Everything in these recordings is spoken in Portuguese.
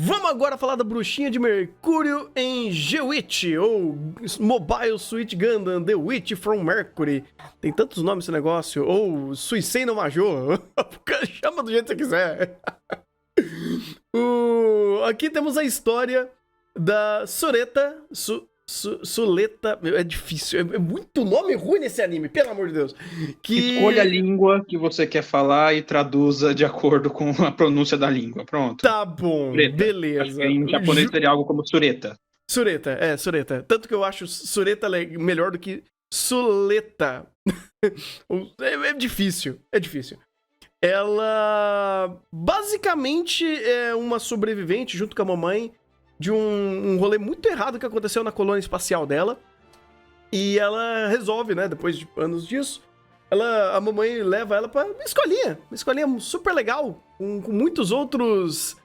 Vamos agora falar da Bruxinha de Mercúrio em G-Witch, ou Mobile Suit Gundam The Witch from Mercury. Tem tantos nomes esse negócio. Ou Suicide no Major. Chama do jeito que você quiser. Aqui temos a história da Suletta. Suletta. É difícil. É muito nome ruim nesse anime, pelo amor de Deus. Escolha a língua que você quer falar e traduza de acordo com a pronúncia da língua. Pronto. Tá bom, Sureta. beleza. Acho que em japonês seria algo como Sureta. Sureta. Tanto que eu acho Sureta melhor do que Suletta. É difícil. Ela basicamente é uma sobrevivente junto com a mamãe de um rolê muito errado que aconteceu na colônia espacial dela. E ela resolve, né, depois de anos disso, a mamãe leva ela pra uma escolinha super legal, com muitos outros,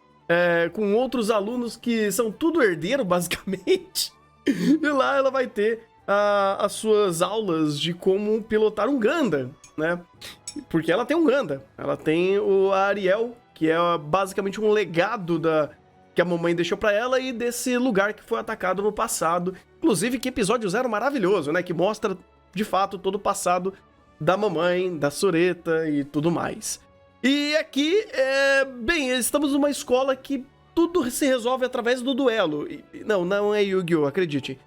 com outros alunos que são tudo herdeiro, basicamente. E lá ela vai ter as suas aulas de como pilotar um Gundam, né? Porque ela tem um Gundam, ela tem a Ariel, que é basicamente um legado que a mamãe deixou pra ela e desse lugar que foi atacado no passado. Inclusive, que episódio 0 maravilhoso, né? Que mostra, de fato, todo o passado da mamãe, da Suletta e tudo mais. E aqui, estamos numa escola que tudo se resolve através do duelo. Não é Yu-Gi-Oh!, acredite.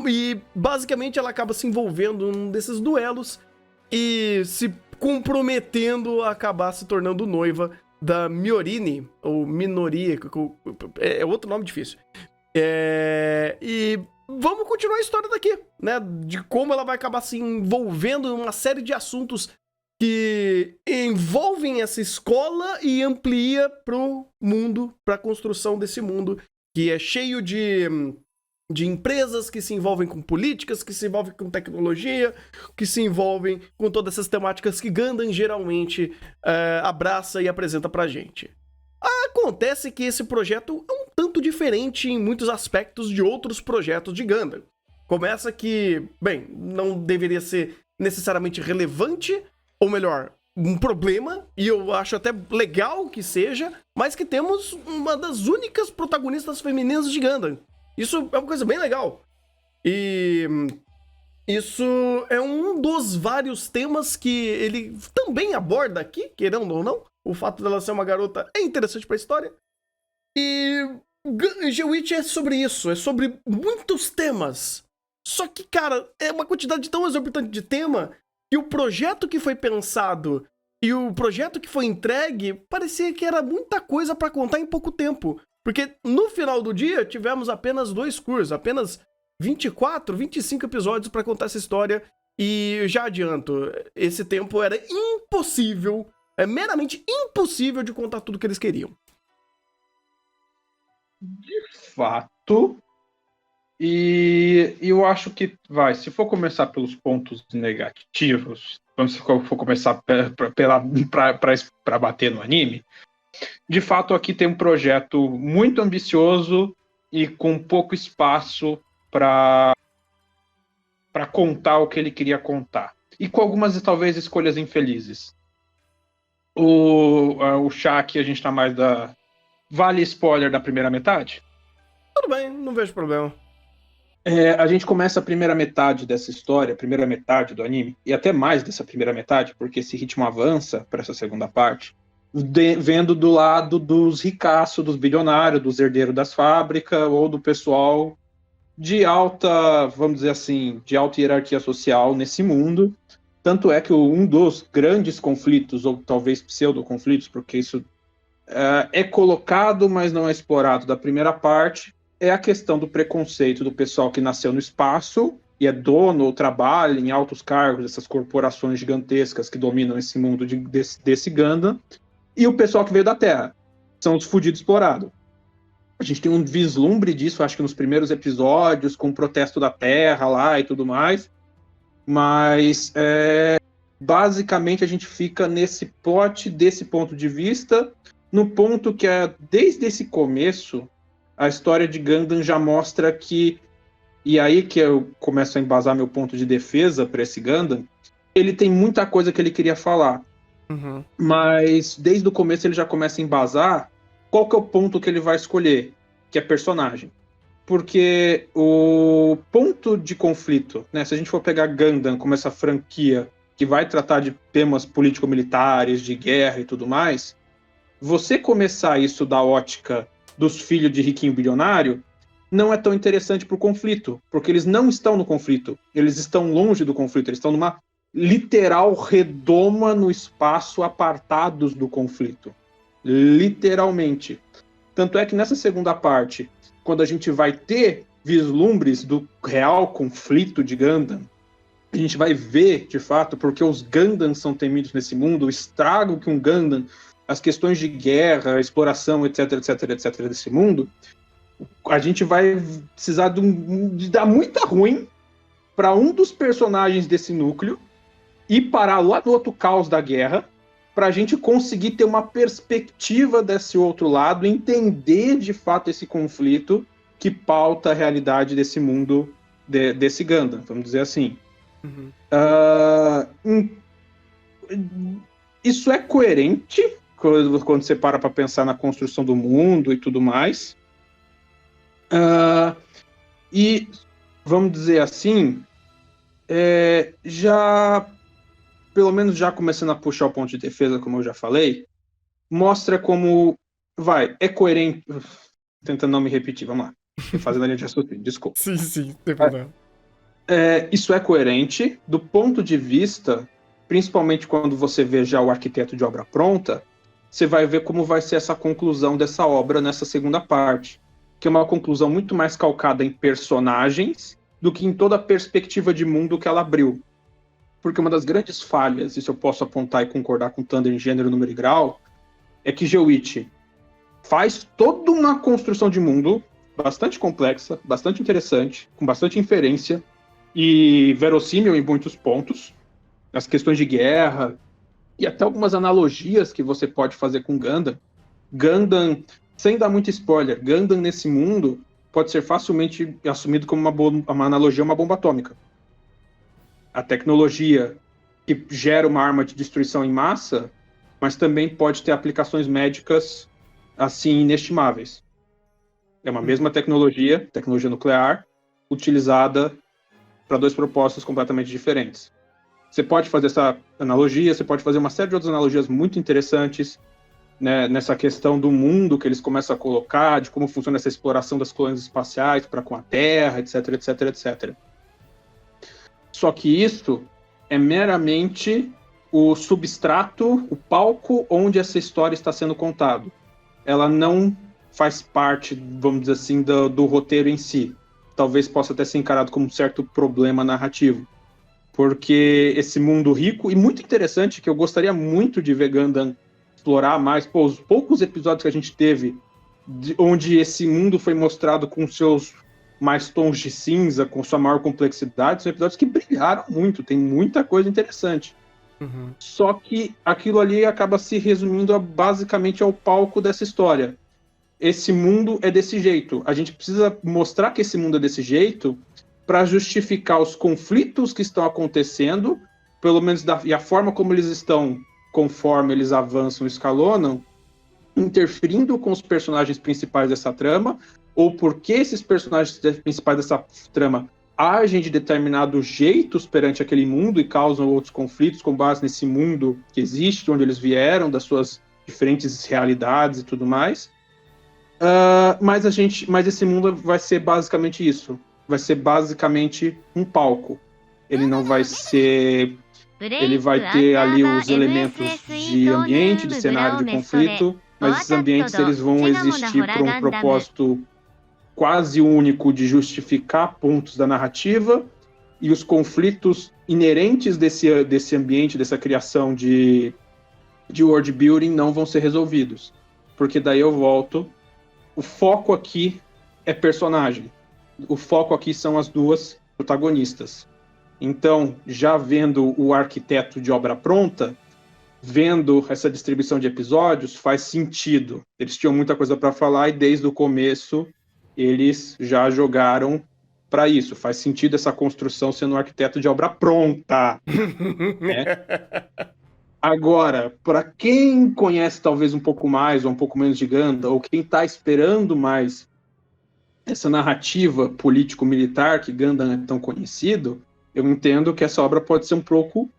E, basicamente, ela acaba se envolvendo num desses duelos e se comprometendo a acabar se tornando noiva da Miorini, ou Minori, é outro nome difícil. E vamos continuar a história daqui, né? De como ela vai acabar se envolvendo em uma série de assuntos que envolvem essa escola e amplia pro mundo, pra construção desse mundo, que é cheio de empresas que se envolvem com políticas, que se envolvem com tecnologia, que se envolvem com todas essas temáticas que Gundam geralmente abraça e apresenta pra gente. Acontece que esse projeto é um tanto diferente em muitos aspectos de outros projetos de Gundam. Começa que, não deveria ser necessariamente relevante, ou melhor, um problema, e eu acho até legal que seja, mas que temos uma das únicas protagonistas femininas de Gundam. Isso é uma coisa bem legal. E isso é um dos vários temas que ele também aborda aqui, querendo ou não. O fato dela ser uma garota é interessante pra história. E G-Witch é sobre isso, é sobre muitos temas. Só que, cara, é uma quantidade tão exorbitante de tema que o projeto que foi pensado e o projeto que foi entregue parecia que era muita coisa pra contar em pouco tempo. Porque no final do dia tivemos apenas 2 cursos, apenas 24, 25 episódios pra contar essa história. E já adianto, esse tempo era impossível, meramente impossível de contar tudo que eles queriam. De fato. E eu acho que, se for começar pelos pontos negativos, se for começar para bater no anime, de fato aqui tem um projeto muito ambicioso e com pouco espaço para contar o que ele queria contar. E com algumas, talvez, escolhas infelizes. O Shaq, a gente tá mais da... Vale spoiler da primeira metade? Tudo bem, não vejo problema. A gente começa a primeira metade dessa história, a primeira metade do anime, e até mais dessa primeira metade, porque esse ritmo avança para essa segunda parte, vendo do lado dos ricaços, dos bilionários, dos herdeiros das fábricas, ou do pessoal de alta, vamos dizer assim, de alta hierarquia social nesse mundo. Tanto é que um dos grandes conflitos, ou talvez pseudo-conflitos, porque isso é colocado, mas não é explorado da primeira parte, é a questão do preconceito do pessoal que nasceu no espaço e é dono ou trabalha em altos cargos, essas corporações gigantescas que dominam esse mundo desse Gundam, e o pessoal que veio da Terra, são os fudidos explorados. A gente tem um vislumbre disso, acho que nos primeiros episódios, com o protesto da Terra lá e tudo mais, mas basicamente a gente fica nesse plot desse ponto de vista, no ponto que desde esse começo a história de Gundam já mostra que, e aí que eu começo a embasar meu ponto de defesa para esse Gundam, ele tem muita coisa que ele queria falar, mas desde o começo ele já começa a embasar qual que é o ponto que ele vai escolher? Que é personagem. Porque o ponto de conflito, né, se a gente for pegar Gundam como essa franquia que vai tratar de temas político-militares, de guerra e tudo mais, você começar isso da ótica dos filhos de riquinho bilionário não é tão interessante para o conflito, porque eles não estão no conflito, eles estão longe do conflito, eles estão numa literal redoma no espaço, apartados do conflito. Literalmente. Tanto é que nessa segunda parte, quando a gente vai ter vislumbres do real conflito de Gundam, a gente vai ver, de fato, porque os Gundams são temidos nesse mundo, o estrago que um Gundam, as questões de guerra, exploração, etc, etc, etc, desse mundo, a gente vai precisar de dar muita ruim para um dos personagens desse núcleo e parar lá no outro caos da guerra, para a gente conseguir ter uma perspectiva desse outro lado, entender de fato esse conflito que pauta a realidade desse mundo, desse Gundam, vamos dizer assim. Uhum. Isso é coerente quando você para pensar na construção do mundo e tudo mais. E, vamos dizer assim, já, pelo menos já começando a puxar o ponto de defesa, como eu já falei, mostra como, é coerente, tentando não me repetir, vamos lá, fazendo a linha de raciocínio, desculpa. Sim, tem problema. Isso é coerente do ponto de vista, principalmente quando você vê já o arquiteto de obra pronta, você vai ver como vai ser essa conclusão dessa obra nessa segunda parte, que é uma conclusão muito mais calcada em personagens do que em toda a perspectiva de mundo que ela abriu. Porque uma das grandes falhas, isso eu posso apontar e concordar com o Thunder em gênero, número e grau, é que Geuichi faz toda uma construção de mundo bastante complexa, bastante interessante, com bastante inferência e verossímil em muitos pontos, as questões de guerra e até algumas analogias que você pode fazer com Gundam. Gundam, sem dar muito spoiler, Gundam nesse mundo pode ser facilmente assumido como uma analogia a uma bomba atômica. A tecnologia que gera uma arma de destruição em massa, mas também pode ter aplicações médicas assim inestimáveis. É uma mesma tecnologia nuclear, utilizada para dois propósitos completamente diferentes. Você pode fazer essa analogia, você pode fazer uma série de outras analogias muito interessantes, né, nessa questão do mundo que eles começam a colocar, de como funciona essa exploração das colônias espaciais para com a Terra, etc, etc, etc. Só que isso é meramente o substrato, o palco onde essa história está sendo contada. Ela não faz parte, vamos dizer assim, do roteiro em si. Talvez possa até ser encarado como um certo problema narrativo. Porque esse mundo rico e muito interessante, que eu gostaria muito de ver Gundam explorar mais, os poucos episódios que a gente teve, onde esse mundo foi mostrado com seus mais tons de cinza, com sua maior complexidade, são episódios que brilharam muito, tem muita coisa interessante. Uhum. Só que aquilo ali acaba se resumindo basicamente ao palco dessa história. Esse mundo é desse jeito. A gente precisa mostrar que esse mundo é desse jeito para justificar os conflitos que estão acontecendo, pelo menos e a forma como eles estão, conforme eles avançam e escalonam, interferindo com os personagens principais dessa trama, ou porque esses personagens principais dessa trama agem de determinados jeitos perante aquele mundo e causam outros conflitos com base nesse mundo que existe, de onde eles vieram, das suas diferentes realidades e tudo mais. Mas esse mundo vai ser basicamente isso. Vai ser basicamente um palco. Ele não vai ser... Ele vai ter ali os elementos de ambiente, de cenário de conflito, mas esses ambientes eles vão existir para um propósito quase único de justificar pontos da narrativa, e os conflitos inerentes desse ambiente, dessa criação de world building não vão ser resolvidos. Porque daí eu volto, o foco aqui é personagem. O foco aqui são as duas protagonistas. Então, já vendo o arquiteto de obra pronta, vendo essa distribuição de episódios, faz sentido. Eles tinham muita coisa para falar e desde o começo eles já jogaram para isso. Faz sentido essa construção sendo um arquiteto de obra pronta. Né? Agora, para quem conhece talvez um pouco mais ou um pouco menos de Gundam, ou quem está esperando mais essa narrativa político-militar que Gundam é tão conhecido, eu entendo que essa obra pode ser um pouco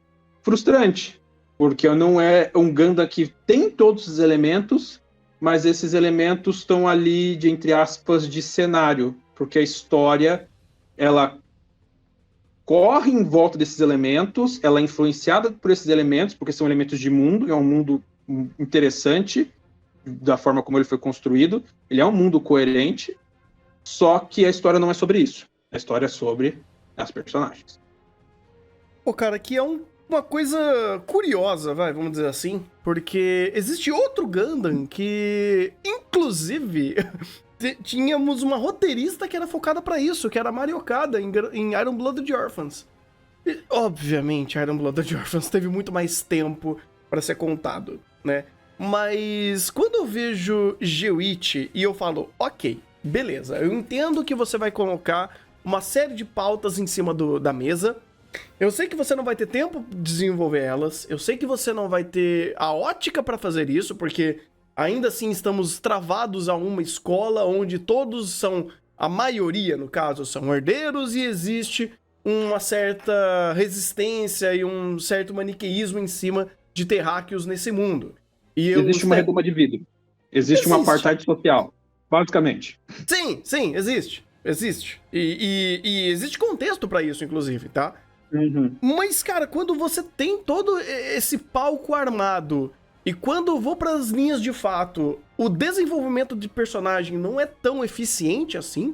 frustrante, porque não é um Gundam que tem todos os elementos, mas esses elementos estão ali, entre aspas, de cenário, porque a história, ela corre em volta desses elementos, ela é influenciada por esses elementos, porque são elementos de mundo, é um mundo interessante da forma como ele foi construído, ele é um mundo coerente, só que a história não é sobre isso. A história é sobre as personagens. Pô, cara, que é uma coisa curiosa, vamos dizer assim, porque existe outro Gundam que, inclusive, tínhamos uma roteirista que era focada pra isso, que era a Mari Okada em Iron Blooded Orphans. E, obviamente, Iron Blooded Orphans teve muito mais tempo pra ser contado, né? Mas quando eu vejo GWIT e eu falo, ok, beleza, eu entendo que você vai colocar uma série de pautas em cima da mesa. Eu sei que você não vai ter tempo de desenvolver elas, eu sei que você não vai ter a ótica pra fazer isso, porque ainda assim estamos travados a uma escola onde todos são, a maioria no caso, são herdeiros e existe uma certa resistência e um certo maniqueísmo em cima de terráqueos nesse mundo. E existe uma redoma de vidro. Existe uma apartheid social, basicamente. Sim, existe. E existe contexto pra isso, inclusive, tá? Uhum. Mas, cara, quando você tem todo esse palco armado e quando eu vou pras linhas de fato, o desenvolvimento de personagem não é tão eficiente assim,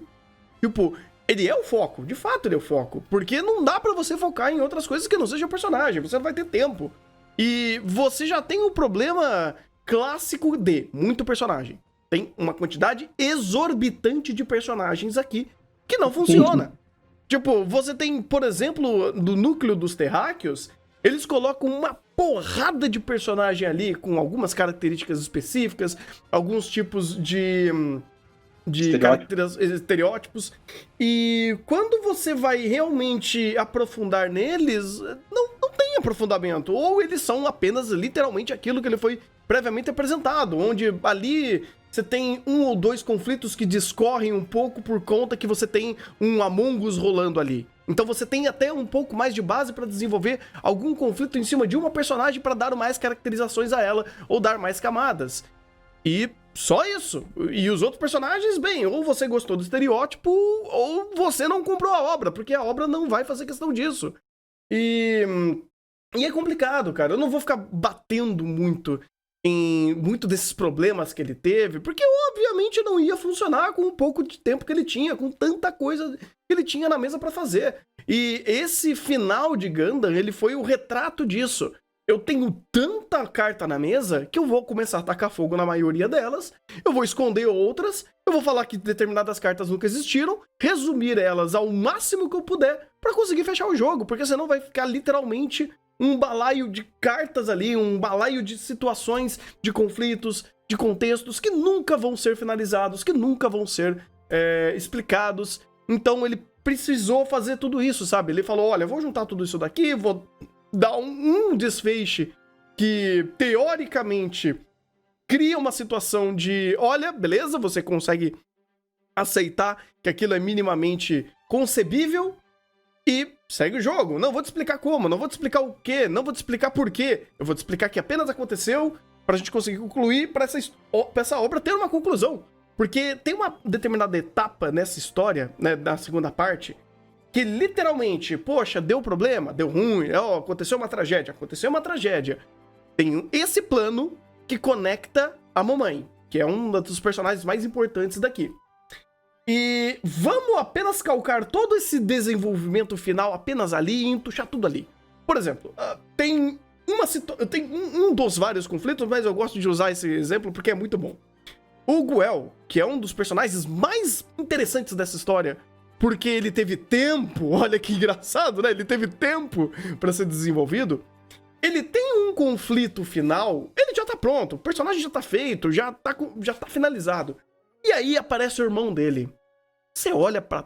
tipo, ele é o foco, de fato ele é o foco, porque não dá pra você focar em outras coisas que não seja o personagem, você não vai ter tempo. E você já tem um problema clássico de muito personagem. Tem uma quantidade exorbitante de personagens aqui que não funciona. Tipo, você tem, por exemplo, do núcleo dos terráqueos, eles colocam uma porrada de personagem ali com algumas características específicas, alguns tipos de estereótipos. E quando você vai realmente aprofundar neles, não tem aprofundamento. Ou eles são apenas literalmente aquilo que ele foi previamente apresentado, onde ali você tem um ou dois conflitos que discorrem um pouco por conta que você tem um Among Us rolando ali. Então você tem até um pouco mais de base pra desenvolver algum conflito em cima de uma personagem pra dar mais caracterizações a ela ou dar mais camadas. E só isso. E os outros personagens, bem, ou você gostou do estereótipo ou você não comprou a obra, porque a obra não vai fazer questão disso. E é complicado, cara. Eu não vou ficar batendo muito em muito desses problemas que ele teve, porque obviamente não ia funcionar com o pouco de tempo que ele tinha, com tanta coisa que ele tinha na mesa pra fazer. E esse final de Gundam, ele foi o retrato disso. Eu tenho tanta carta na mesa que eu vou começar a tacar fogo na maioria delas, eu vou esconder outras, eu vou falar que determinadas cartas nunca existiram, resumir elas ao máximo que eu puder pra conseguir fechar o jogo, porque senão vai ficar literalmente um balaio de cartas ali, um balaio de situações, de conflitos, de contextos que nunca vão ser finalizados, que nunca vão ser explicados. Então ele precisou fazer tudo isso, sabe? Ele falou, olha, vou juntar tudo isso daqui, vou dar um desfecho que, teoricamente, cria uma situação de, olha, beleza, você consegue aceitar que aquilo é minimamente concebível, e segue o jogo. Não vou te explicar como, não vou te explicar o quê, não vou te explicar por quê. Eu vou te explicar que apenas aconteceu pra gente conseguir concluir, pra essa obra ter uma conclusão. Porque tem uma determinada etapa nessa história, né, da segunda parte, que literalmente, poxa, deu problema, deu ruim, aconteceu uma tragédia. Tem esse plano que conecta a mamãe, que é um dos personagens mais importantes daqui. E vamos apenas calcar todo esse desenvolvimento final apenas ali e entuchar tudo ali. Por exemplo, tem um dos vários conflitos, mas eu gosto de usar esse exemplo porque é muito bom. O Guel, que é um dos personagens mais interessantes dessa história, porque ele teve tempo, olha que engraçado, né? Ele teve tempo pra ser desenvolvido. Ele tem um conflito final, ele já tá pronto, o personagem já tá feito, já tá finalizado. E aí aparece o irmão dele. Você olha pra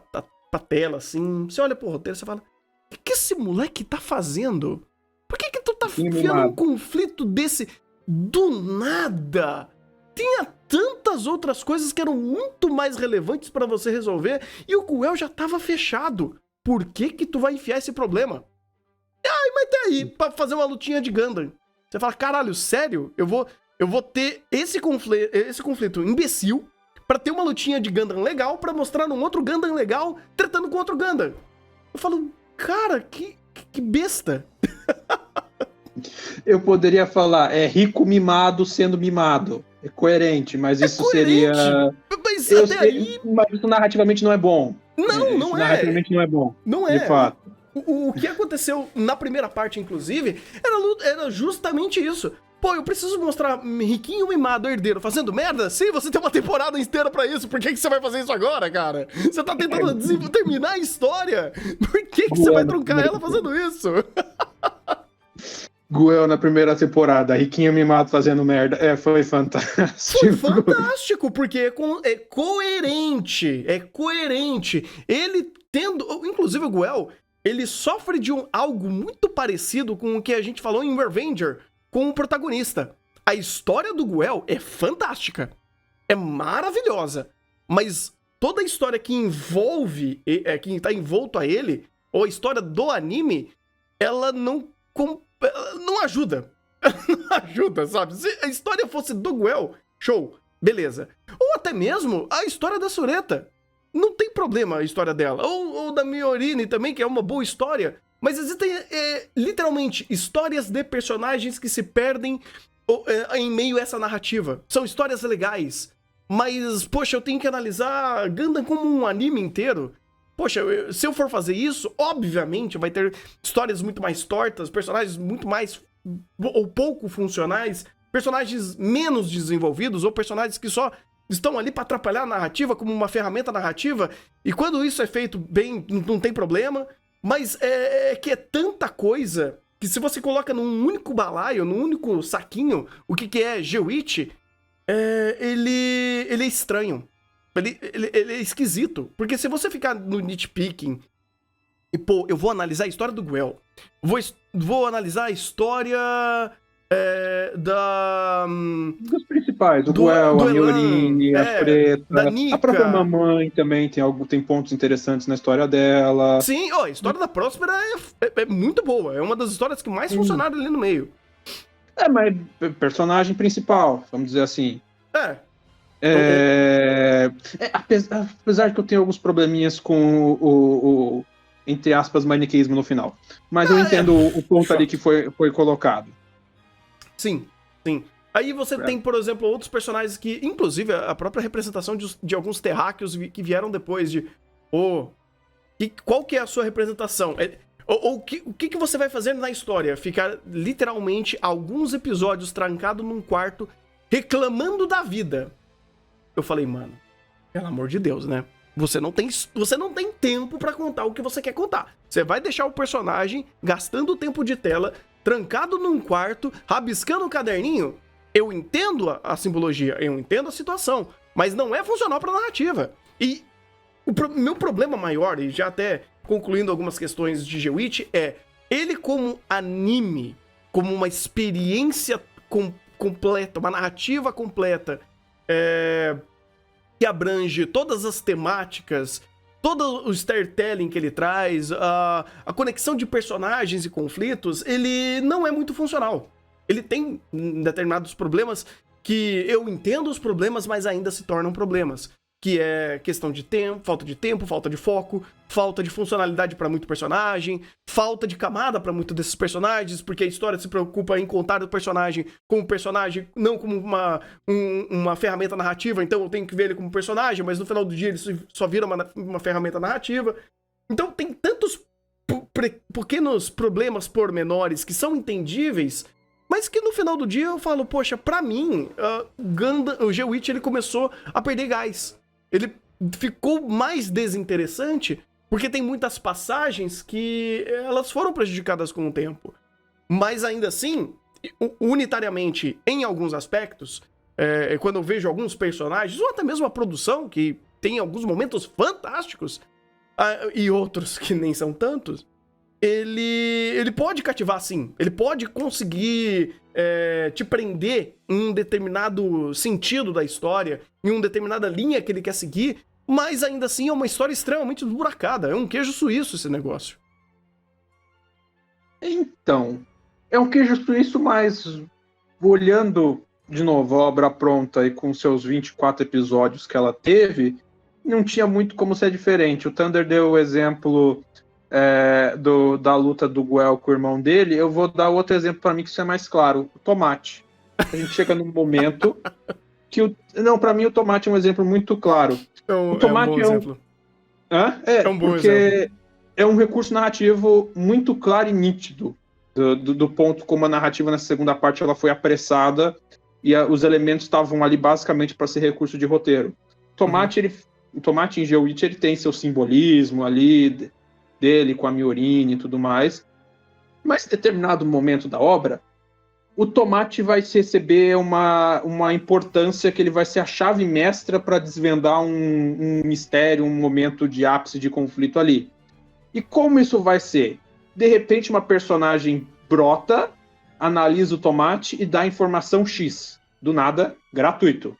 tela assim, você olha pro roteiro e você fala, o que esse moleque tá fazendo? Por que tu tá Riquinho enfiando um mimado. conflito desse do nada? Tinha tantas outras coisas que eram muito mais relevantes pra você resolver e o Guel já tava fechado. Por que tu vai enfiar esse problema? Ai, mas tá aí, pra fazer uma lutinha de Gundam. Você fala, caralho, sério? Eu vou ter esse conflito imbecil pra ter uma lutinha de Gundam legal pra mostrar um outro Gundam legal tretando com outro Gundam. Eu falo, cara, que besta. Eu poderia falar, é rico mimado sendo mimado. É coerente, mas isso seria... Mas Eu até sei, aí... mas isso narrativamente não é bom. Não, Isso não é. narrativamente não é bom. Não De é. fato. O que aconteceu na primeira parte, inclusive, era justamente isso. Pô, eu preciso mostrar riquinho mimado, herdeiro, fazendo merda? Sim, você tem uma temporada inteira pra isso. Por que você vai fazer isso agora, cara? Você tá tentando terminar a história. Por que você vai truncar ela fazendo isso? Guel na primeira temporada, riquinho mimado fazendo merda. Foi fantástico. Foi fantástico, porque é coerente. É coerente. Ele tendo... Inclusive o Guel, ele sofre de algo muito parecido com o que a gente falou em Revenger, com o protagonista. A história do Guel é fantástica. É maravilhosa. Mas toda a história que envolve, que tá envolto a ele, ou a história do anime, ela não ajuda. Não ajuda, sabe? Se a história fosse do Guel, show, beleza. Ou até mesmo a história da Sureta. Não tem problema a história dela. Ou da Miorine também, que é uma boa história. Mas existem, literalmente, histórias de personagens que se perdem em meio a essa narrativa. São histórias legais. Mas, poxa, eu tenho que analisar Gundam como um anime inteiro. Poxa, se eu for fazer isso, obviamente vai ter histórias muito mais tortas, personagens muito mais ou pouco funcionais, personagens menos desenvolvidos ou personagens que só estão ali para atrapalhar a narrativa como uma ferramenta narrativa, e quando isso é feito bem, não tem problema, mas que é tanta coisa que se você coloca num único balaio, num único saquinho, o que é G-Witch, ele é estranho. Ele é esquisito. Porque se você ficar no nitpicking e, pô, eu vou analisar a história do Guel, vou analisar a história Dos principais, o Guel, a Miorine, a Sureta, da Nika. A própria mamãe também tem pontos interessantes na história dela. Sim, a história da Próspera é muito boa. É uma das histórias que mais funcionaram ali no meio. Mas personagem principal, vamos dizer assim. Apesar que eu tenho alguns probleminhas com o entre aspas, maniqueísmo no final. Mas eu entendo o ponto ali que foi colocado. Sim, sim. Aí você tem, por exemplo, outros personagens que, inclusive, a própria representação de alguns terráqueos que vieram depois de... qual que é a sua representação? O que você vai fazer na história? Ficar, literalmente, alguns episódios trancado num quarto, reclamando da vida. Eu falei, mano, pelo amor de Deus, né? Você não tem tempo pra contar o que você quer contar. Você vai deixar o personagem gastando tempo de tela, trancado num quarto, rabiscando um caderninho. Eu entendo a simbologia, eu entendo a situação, mas não é funcional pra narrativa. E o meu problema maior, e já até concluindo algumas questões de G-Witch, ele como anime, como uma experiência completa, uma narrativa completa, que abrange todas as temáticas, todo o storytelling que ele traz, a conexão de personagens e conflitos, ele não é muito funcional. Ele tem determinados problemas que eu entendo os problemas, mas ainda se tornam problemas. Que é questão de tempo, falta de foco, falta de funcionalidade para muito personagem, falta de camada para muito desses personagens, porque a história se preocupa em contar o personagem como personagem, não como uma ferramenta narrativa, então eu tenho que ver ele como personagem, mas no final do dia ele só vira uma ferramenta narrativa. Então tem tantos pequenos problemas pormenores que são entendíveis, mas que no final do dia eu falo, poxa, pra mim, o G-Witch ele começou a perder gás. Ele ficou mais desinteressante porque tem muitas passagens que elas foram prejudicadas com o tempo. Mas ainda assim, unitariamente, em alguns aspectos, quando eu vejo alguns personagens, ou até mesmo a produção, que tem alguns momentos fantásticos, e outros que nem são tantos, ele pode cativar sim. Ele pode conseguir te prender em um determinado sentido da história, em uma determinada linha que ele quer seguir, mas ainda assim é uma história extremamente esburacada. É um queijo suíço esse negócio. Então, é um queijo suíço, mas olhando de novo a obra pronta e com seus 24 episódios que ela teve, não tinha muito como ser diferente. O Thunder deu o exemplo da luta do Guel com o irmão dele. Eu vou dar outro exemplo para mim que isso é mais claro: o tomate. A gente chega num momento que não, para mim o tomate é um exemplo muito claro. O tomate é um bom exemplo. É um bom exemplo. É um recurso narrativo muito claro e nítido do ponto como a narrativa nessa segunda parte ela foi apressada e os elementos estavam ali basicamente para ser recurso de roteiro. O tomate em GeoWitch ele tem seu simbolismo ali dele com a Miorine e tudo mais, mas em determinado momento da obra o tomate vai receber uma importância que ele vai ser a chave mestra para desvendar um mistério, um momento de ápice de conflito ali. E como isso vai ser? De repente uma personagem brota, analisa o tomate e dá informação X. Do nada, gratuito.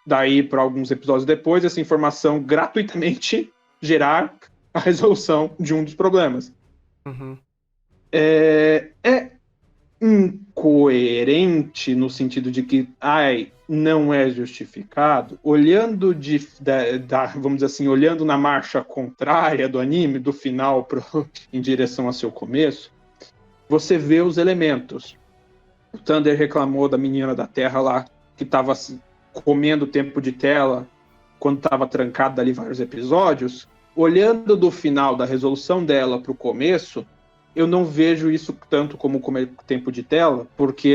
Daí, para alguns episódios depois, essa informação gratuitamente gerar a resolução de um dos problemas. Uhum. É incoerente no sentido de que não é justificado, olhando vamos dizer assim, olhando na marcha contrária do anime, do final em direção ao seu começo, você vê os elementos. O Thunder reclamou da menina da Terra lá, que estava comendo tempo de tela quando estava trancada ali vários episódios. Olhando do final da resolução dela para o começo, eu não vejo isso tanto como comer tempo de tela, porque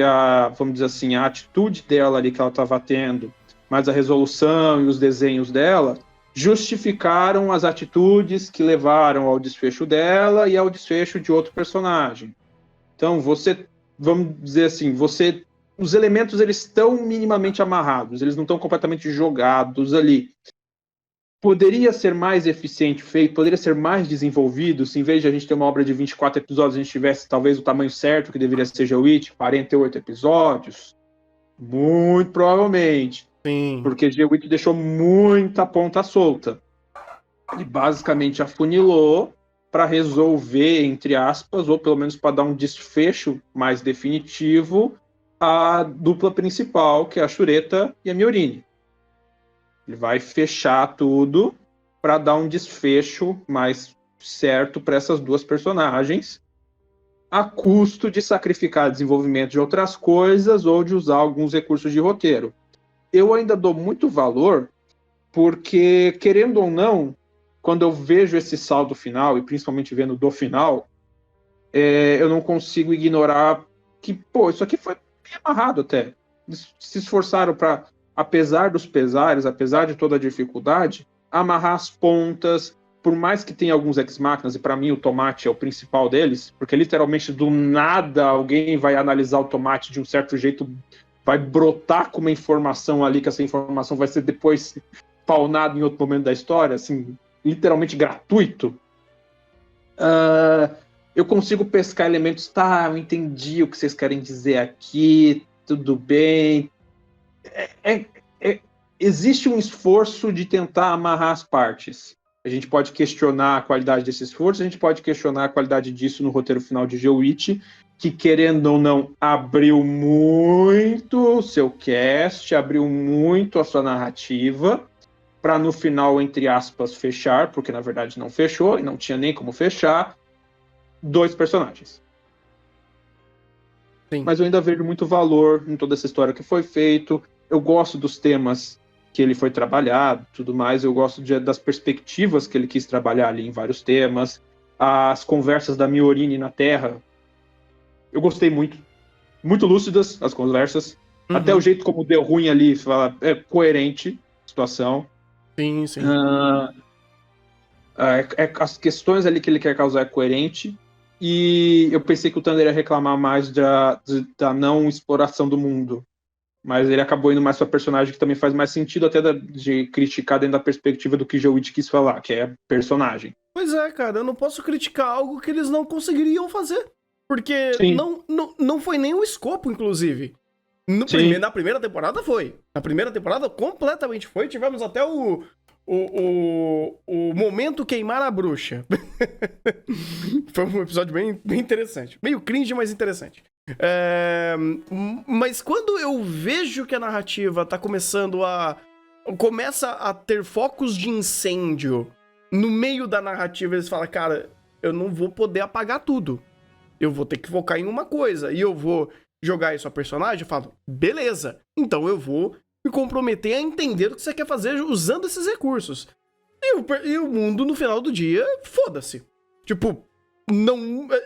vamos dizer assim, a atitude dela ali que ela estava tendo, mas a resolução e os desenhos dela justificaram as atitudes que levaram ao desfecho dela e ao desfecho de outro personagem. Então, vamos dizer assim, os elementos eles estão minimamente amarrados, eles não estão completamente jogados ali. Poderia ser mais eficiente feito, poderia ser mais desenvolvido, se em vez de a gente ter uma obra de 24 episódios, a gente tivesse talvez o tamanho certo, que deveria ser GeoWitch, 48 episódios? Muito provavelmente. Sim. Porque GeoWitch deixou muita ponta solta. E basicamente afunilou para resolver, entre aspas, ou pelo menos para dar um desfecho mais definitivo, a dupla principal, que é a Shureta e a Miorine. Ele vai fechar tudo para dar um desfecho mais certo para essas duas personagens, a custo de sacrificar desenvolvimento de outras coisas ou de usar alguns recursos de roteiro. Eu ainda dou muito valor, porque, querendo ou não, quando eu vejo esse saldo final, e principalmente vendo do final, eu não consigo ignorar que, isso aqui foi bem amarrado até. Eles se esforçaram para, apesar dos pesares, apesar de toda a dificuldade, amarrar as pontas, por mais que tenha alguns ex-máquinas, e para mim o tomate é o principal deles, porque literalmente do nada alguém vai analisar o tomate de um certo jeito, vai brotar com uma informação ali, que essa informação vai ser depois paunada em outro momento da história, assim, literalmente gratuito. Eu consigo pescar elementos, eu entendi o que vocês querem dizer aqui, tudo bem. Existe um esforço de tentar amarrar as partes. A gente pode questionar a qualidade desse esforço, a gente pode questionar a qualidade disso no roteiro final de GeoWitch, que, querendo ou não, abriu muito o seu cast, abriu muito a sua narrativa, para no final, entre aspas, fechar, porque na verdade não fechou, e não tinha nem como fechar, 2 personagens. Sim. Mas eu ainda vejo muito valor em toda essa história que foi feito. Eu gosto dos temas que ele foi trabalhado, tudo mais. Eu gosto das perspectivas que ele quis trabalhar ali em vários temas. As conversas da Miorine na Terra, eu gostei muito. Muito lúcidas as conversas. Uhum. Até o jeito como deu ruim ali, fala, é coerente a situação. Sim, sim. As questões ali que ele quer causar é coerente. E eu pensei que o Thunder ia reclamar mais da não exploração do mundo. Mas ele acabou indo mais para personagem, que também faz mais sentido até de criticar dentro da perspectiva do que GeoWitch quis falar, que é personagem. Pois é, cara, eu não posso criticar algo que eles não conseguiriam fazer. Porque Sim. não foi nem o escopo, inclusive. Na primeira temporada foi. Na primeira temporada completamente foi. Tivemos até o momento queimar a bruxa. Foi um episódio bem interessante. Meio cringe, mas interessante. Mas quando eu vejo que a narrativa tá começa a ter focos de incêndio no meio da narrativa, eles falam, cara, eu não vou poder apagar tudo. Eu vou ter que focar em uma coisa. E eu vou jogar isso a personagem, eu falo, beleza, então eu vou me comprometer a entender o que você quer fazer usando esses recursos. E o mundo, no final do dia, foda-se. Tipo,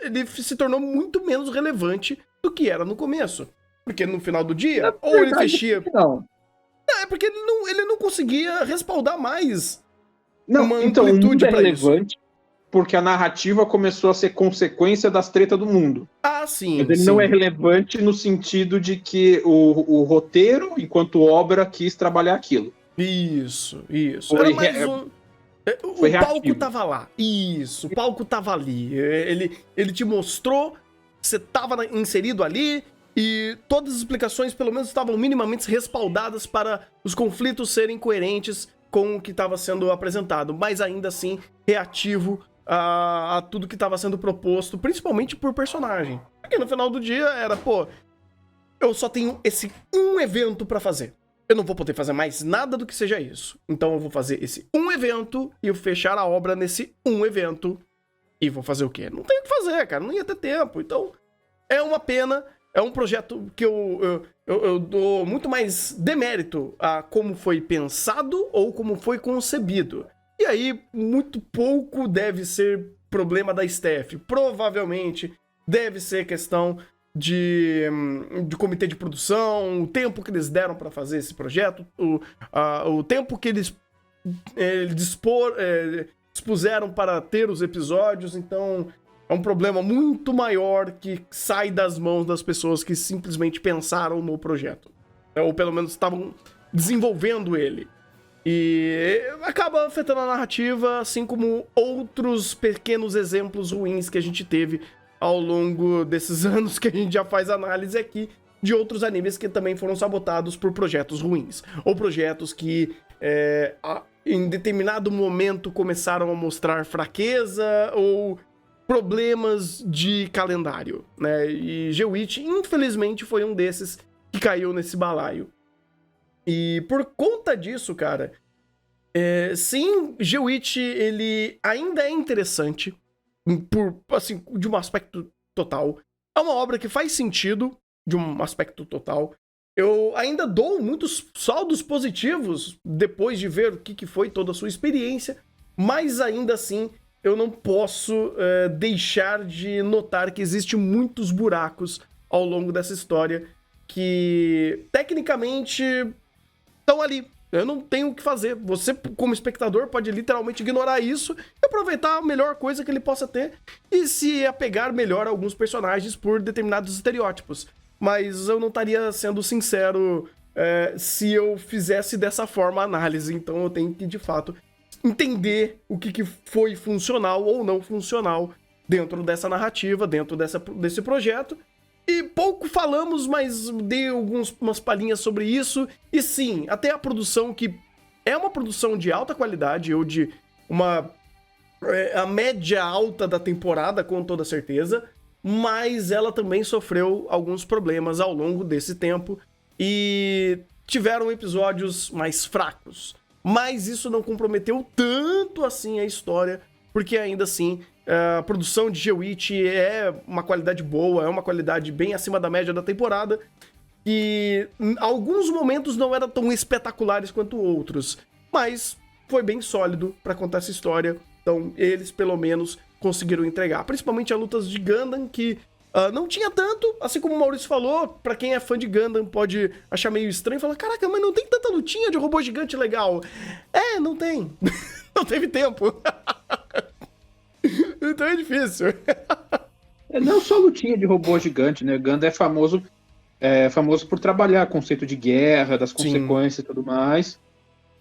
ele se tornou muito menos relevante do que era no começo. Porque no final do dia, ou ele fechia... Não. É porque ele não conseguia respaldar mais uma amplitude pra relevante. Isso. Porque a narrativa começou a ser consequência das tretas do mundo. Ah, sim. Mas ele não é relevante no sentido de que o roteiro, enquanto obra, quis trabalhar aquilo. Isso. Era mais o palco tava lá. Isso, o palco tava ali. Ele te mostrou, você tava inserido ali, e todas as explicações, pelo menos, estavam minimamente respaldadas para os conflitos serem coerentes com o que estava sendo apresentado. Mas ainda assim, reativo a tudo que estava sendo proposto, principalmente por personagem. Porque no final do dia era, eu só tenho esse um evento pra fazer. Eu não vou poder fazer mais nada do que seja isso. Então eu vou fazer esse um evento e eu fechar a obra nesse um evento. E vou fazer o quê? Não tenho o que fazer, cara. Não ia ter tempo. Então, é uma pena. É um projeto que eu dou muito mais demérito a como foi pensado ou como foi concebido. E aí, muito pouco deve ser problema da Steph. Provavelmente deve ser questão de comitê de produção, o tempo que eles deram para fazer esse projeto, o tempo que eles dispuseram para ter os episódios. Então, é um problema muito maior que sai das mãos das pessoas que simplesmente pensaram no projeto. Ou pelo menos estavam desenvolvendo ele. E acaba afetando a narrativa, assim como outros pequenos exemplos ruins que a gente teve ao longo desses anos que a gente já faz análise aqui de outros animes que também foram sabotados por projetos ruins. Ou projetos que em determinado momento começaram a mostrar fraqueza ou problemas de calendário, né? E G-Witch, infelizmente, foi um desses que caiu nesse balaio. E por conta disso, cara, sim, G-Witch, ele ainda é interessante, assim, de um aspecto total. É uma obra que faz sentido, de um aspecto total. Eu ainda dou muitos saldos positivos depois de ver o que foi toda a sua experiência, mas ainda assim, eu não posso deixar de notar que existem muitos buracos ao longo dessa história que, tecnicamente, estão ali. Eu não tenho o que fazer. Você, como espectador, pode literalmente ignorar isso e aproveitar a melhor coisa que ele possa ter e se apegar melhor a alguns personagens por determinados estereótipos. Mas eu não estaria sendo sincero se eu fizesse dessa forma a análise. Então eu tenho que, de fato, entender o que foi funcional ou não funcional dentro dessa narrativa, dentro desse projeto. E pouco falamos, mas dei umas palhinhas sobre isso. E sim, até a produção, que é uma produção de alta qualidade, ou de a média alta da temporada, com toda certeza, mas ela também sofreu alguns problemas ao longo desse tempo e tiveram episódios mais fracos. Mas isso não comprometeu tanto assim a história, porque ainda assim a produção de G-Witch é uma qualidade boa, é uma qualidade bem acima da média da temporada, e alguns momentos não eram tão espetaculares quanto outros, mas foi bem sólido pra contar essa história. Então eles pelo menos conseguiram entregar, principalmente as lutas de Gundam, que não tinha tanto, assim como o Maurício falou. Pra quem é fã de Gundam pode achar meio estranho e falar, caraca, mas não tem tanta lutinha de robô gigante legal. Não tem. Não teve tempo. Então é difícil. Não só lutinha de robô gigante, né? Gundam é famoso por trabalhar conceito de guerra, das consequências e tudo mais.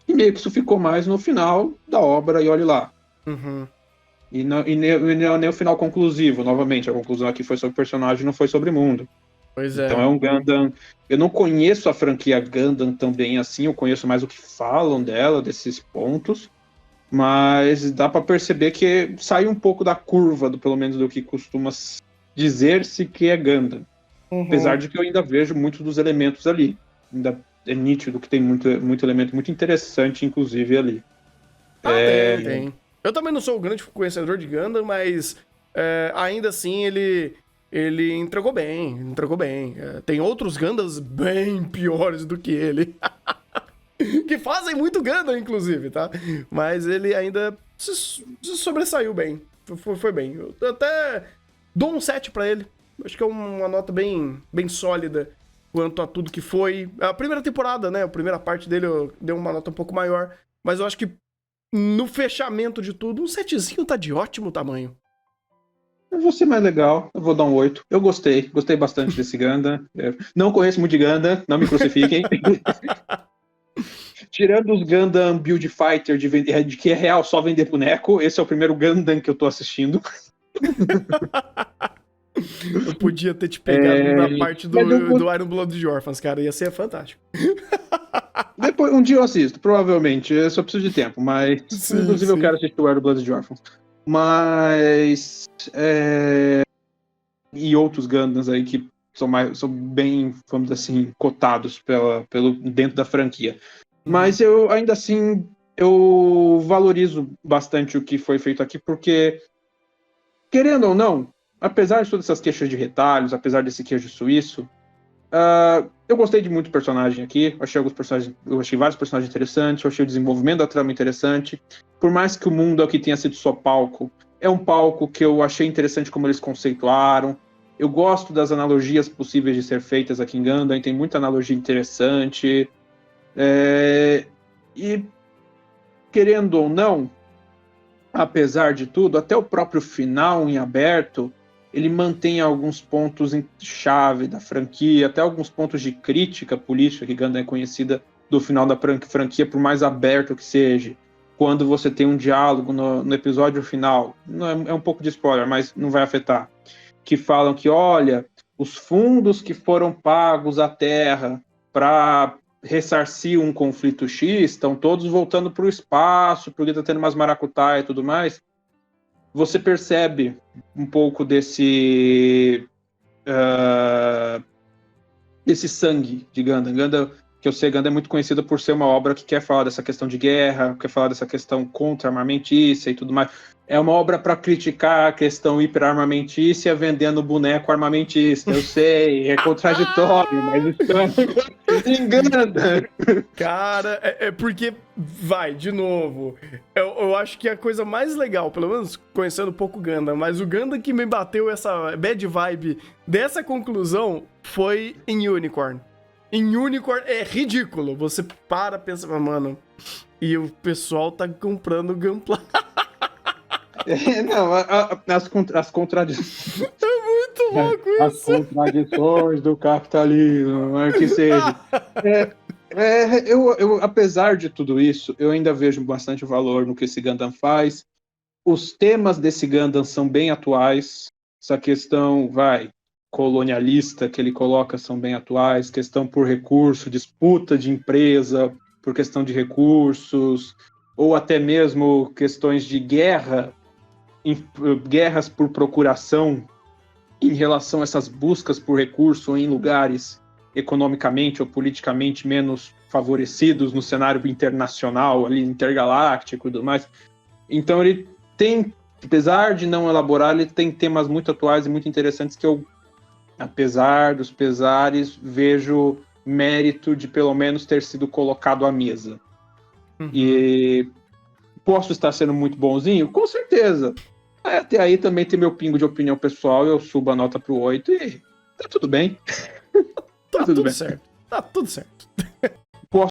E meio que isso ficou mais no final da obra, e olhe lá. Uhum. E não é nem o final conclusivo, novamente. A conclusão aqui foi sobre personagem, não foi sobre mundo. Pois é. Então é um Gundam... Eu não conheço a franquia Gundam tão bem assim, eu conheço mais o que falam dela, desses pontos. Mas dá pra perceber que sai um pouco da curva, pelo menos do que costuma dizer-se que é Gundam. Apesar de que eu ainda vejo muitos dos elementos ali. Ainda é nítido que tem muito elemento muito interessante, inclusive, ali. Tem. Eu também não sou um grande conhecedor de Gundam, mas ainda assim ele entregou bem. Tem outros Gundams bem piores do que ele. Que fazem muito Gundam, inclusive, tá? Mas ele ainda se sobressaiu bem. Foi bem. Eu até dou um 7 pra ele. Acho que é uma nota bem sólida quanto a tudo que foi. A primeira temporada, né? A primeira parte dele eu dei uma nota um pouco maior. Mas eu acho que no fechamento de tudo, um 7zinho tá de ótimo tamanho. Eu vou ser mais legal, eu vou dar um 8. Eu gostei bastante desse Gundam. Não conheço muito de Gundam, não me crucifiquem. Tirando os Gundam Build Fighter de que é real só vender boneco, esse é o primeiro Gundam que eu tô assistindo. Eu podia ter te pegado na parte do Iron Blood de Orphans, cara. Ia ser fantástico. Depois, um dia eu assisto, provavelmente. Eu só preciso de tempo, mas... Sim, inclusive eu quero assistir o Iron Blood de Orphans. Mas... E outros Gundams aí que são bem, vamos dizer assim, cotados dentro da franquia. Mas eu, ainda assim, eu valorizo bastante o que foi feito aqui, porque, querendo ou não, apesar de todas essas queixas de retalhos, apesar desse queijo suíço, eu gostei de muito personagem aqui. Eu achei vários personagens interessantes, eu achei o desenvolvimento da trama interessante. Por mais que o mundo aqui tenha sido só palco, é um palco que eu achei interessante como eles conceituaram. Eu gosto das analogias possíveis de ser feitas aqui em Gundam, tem muita analogia interessante. E, querendo ou não, apesar de tudo, até o próprio final em aberto, ele mantém alguns pontos chave da franquia, até alguns pontos de crítica política, que Gundam é conhecida do final da franquia, por mais aberto que seja. Quando você tem um diálogo no episódio final, não é um pouco de spoiler, mas não vai afetar, que falam que, olha, os fundos que foram pagos à Terra para ressarcir um conflito X estão todos voltando para o espaço, porque está tendo umas maracutaia e tudo mais. Você percebe um pouco desse sangue de Gundam. Gundam, que eu sei, Gundam é muito conhecida por ser uma obra que quer falar dessa questão de guerra, quer falar dessa questão contra-armamentícia e tudo mais. É uma obra para criticar a questão hiperarmamentícia vendendo boneco armamentista. Eu sei, é contraditório, mas isso engana. Cara, porque, de novo, eu acho que a coisa mais legal, pelo menos conhecendo um pouco o Gundam, mas o Gundam que me bateu essa bad vibe dessa conclusão foi em Unicorn. Em Unicorn é ridículo. Você pensa, mano, e o pessoal tá comprando Gunpla. Não, as contradições. É muito louco isso. As contradições do capitalismo, que seja. Eu, apesar de tudo isso, eu ainda vejo bastante valor no que esse Gundam faz. Os temas desse Gundam são bem atuais. Essa questão, colonialista que ele coloca são bem atuais. Questão por recurso, disputa de empresa por questão de recursos, ou até mesmo questões de guerras por procuração em relação a essas buscas por recurso em lugares economicamente ou politicamente menos favorecidos no cenário internacional, ali intergaláctico e tudo mais. Então ele tem, apesar de não elaborar, ele tem temas muito atuais e muito interessantes que eu, apesar dos pesares, vejo mérito de pelo menos ter sido colocado à mesa. E posso estar sendo muito bonzinho? Com certeza. Até aí também tem meu pingo de opinião pessoal, eu subo a nota pro 8 e tá tudo bem. Tá tudo certo. Tá tudo certo.